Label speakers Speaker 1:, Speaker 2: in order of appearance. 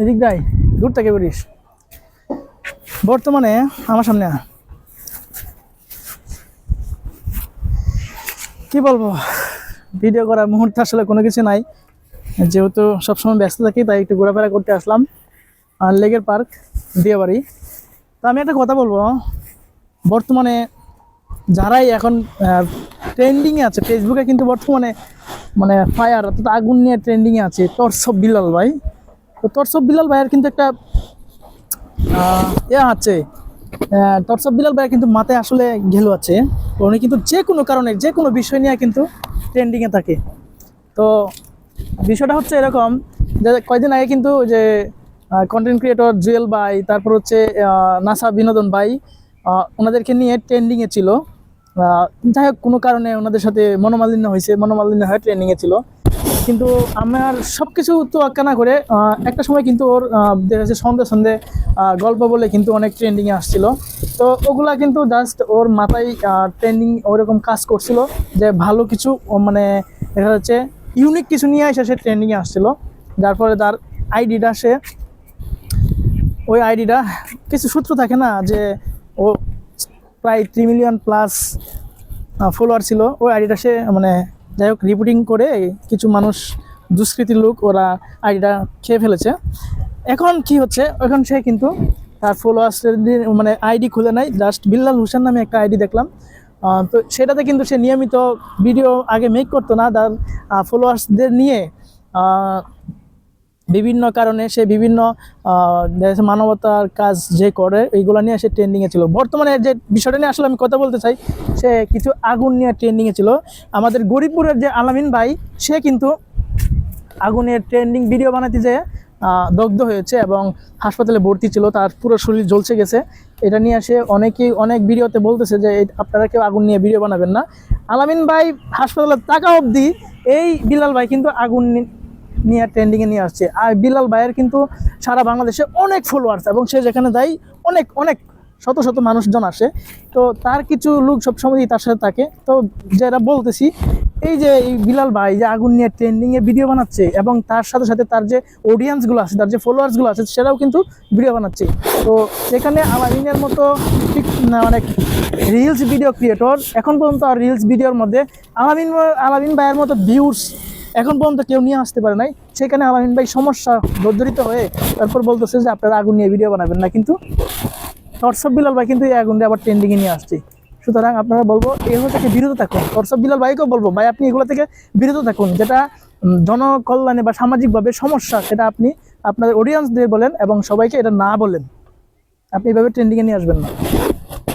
Speaker 1: এদিক দাই দূর থেকে বলিস। বর্তমানে আমার সামনে কি বলবো, ভিডিও করার মুহূর্তে আসলে কোনো কিছু নাই, যেহেতু সবসময় ব্যস্ত থাকি তাই একটু ঘোরাফেরা করতে আসলাম লেগের পার্ক দিয়াবাড়ি। তো আমি একটা কথা বলবো, বর্তমানে যারাই এখন ট্রেন্ডিংয়ে আছে ফেসবুকে, কিন্তু বর্তমানে মানে ফায়ার অর্থাৎ আগুন নিয়ে ট্রেন্ডিংয়ে আছে টর্চ অফ বিল্লাল ভাই। তো টর্চ অফ বিল্লাল ভাইয়ের কিন্তু একটা আছে, টর্চ অফ বিল্লাল ভাইয়ের কিন্তু মাথায় আসলে ঘেলু আছে। উনি কিন্তু যে কোনো কারণে যে কোনো বিষয় নিয়ে কিন্তু ট্রেন্ডিংয়ে থাকে। তো বিষয়টা হচ্ছে এরকম যে কয়েকদিন আগে কিন্তু যে কন্টেন্ট ক্রিয়েটর জুয়েল ভাই, তারপর হচ্ছে নাসা বিনোদন ভাই, ওনাদেরকে নিয়ে ট্রেন্ডিংয়ে ছিল। যাই হোক কোনো কারণে ওনাদের সাথে মনোমালিন্য হয়ে ট্রেন্ডিংয়ে ছিল। কিন্তু আমার সব কিছু তো আক্কা না করে একটা সময় কিন্তু ওর দেখা যাচ্ছে সন্ধে গল্প বলে কিন্তু অনেক ট্রেন্ডিংয়ে আসছিল। তো ওগুলা কিন্তু জাস্ট ওর মাথায় ট্রেন্ডিং ওরকম কাজ করছিল যে ভালো কিছু মানে দেখা যাচ্ছে ইউনিক কিছু নিয়ে এসে সে ট্রেন্ডিংয়ে আসছিল। যার ফলে তার আইডিটা ওই আইডিটা কিছু সূত্র থাকে না যে ও প্রায় 3 মিলিয়ন প্লাস ফলোয়ার ছিল। ওই আইডিটা সে মানে যাই হোক রিপোর্টিং করে কিছু মানুষ দুষ্কৃতী লোক ওরা আইডিটা খেয়ে ফেলেছে। এখন কি হচ্ছে, এখন সে কিন্তু তার ফলোয়ার্সের মানে আইডি খুলে নাই, জাস্ট বিল্লাল হোসেন নামে একটা আইডি দেখলাম। তো সেটাতে কিন্তু সে নিয়মিত ভিডিও আগে মেক করতো না, তার ফলোয়ার্সদের নিয়ে বিভিন্ন কারণে সে বিভিন্ন মানবতার কাজ যে করে এইগুলো নিয়ে সে ট্রেন্ডিংয়ে ছিল। বর্তমানে যে বিষয়টা নিয়ে আসলে আমি কথা বলতে চাই, সে কিছু আগুন নিয়ে ট্রেন্ডিংয়ে ছিল। আমাদের গরিবপুরের যে আলামিন ভাই, সে কিন্তু আগুনের ট্রেন্ডিং ভিডিও বানাতে যেয়ে দগ্ধ হয়েছে এবং হাসপাতালে ভর্তি ছিল, তার পুরো শরীর জ্বলছে গেছে। এটা নিয়ে সে অনেক ভিডিওতে বলতেছে যে আপনারা কেউ আগুন নিয়ে ভিডিও বানাবেন না। আলামিন ভাই হাসপাতালে টাকা অবধি এই বিল্লাল ভাই কিন্তু আগুন নিয়ে ট্রেন্ডিংয়ে নিয়ে আসছে। আর বিল্লাল ভাইয়ের কিন্তু সারা বাংলাদেশে অনেক ফলোয়ার্স, এবং সে যেখানে যায় অনেক শত শত মানুষজন আসে। তো তার কিছু লোক সবসময়ই তার সাথে থাকে। তো যারা বলতেছি এই যে এই বিল্লাল ভাই যে আগুন নিয়ে ট্রেন্ডিংয়ে ভিডিও বানাচ্ছে, এবং তার সাথে সাথে তার যে অডিয়েন্সগুলো আছে, তার যে ফলোয়ার্সগুলো আছে, সেটাও কিন্তু ভিডিও বানাচ্ছে। তো সেখানে আলামিনের মতো ঠিক অনেক রিলস ভিডিও ক্রিয়েটর এখন পর্যন্ত আর রিলস ভিডিওর মধ্যে আলামিন ভাইয়ের মতো ভিউস এখন পর্যন্ত কেউ নিয়ে আসতে পারে নাই। সেখানে আলামিন ভাই সমস্যা জর্জরিত হয়ে তারপর বলতেছে যে আপনারা আগুন নিয়ে ভিডিও বানাবেন না, কিন্তু টর্চ অফ বিল্লাল ভাই কিন্তু এই আগুনটা আবার ট্রেন্ডিংয়ে নিয়ে আসছে। সুতরাং আপনারা বলবো এগুলো থেকে বিরত থাকুন। টর্চ অফ বিল্লাল ভাইকেও বলবো ভাই আপনি এগুলো থেকে বিরত থাকুন, যেটা জনকল্যাণে বা সামাজিকভাবে সমস্যা সেটা আপনি আপনাদের অডিয়েন্সদের বলেন এবং সবাইকে এটা না বলেন। আপনি এভাবে ট্রেন্ডিংয়ে নিয়ে আসবেন না।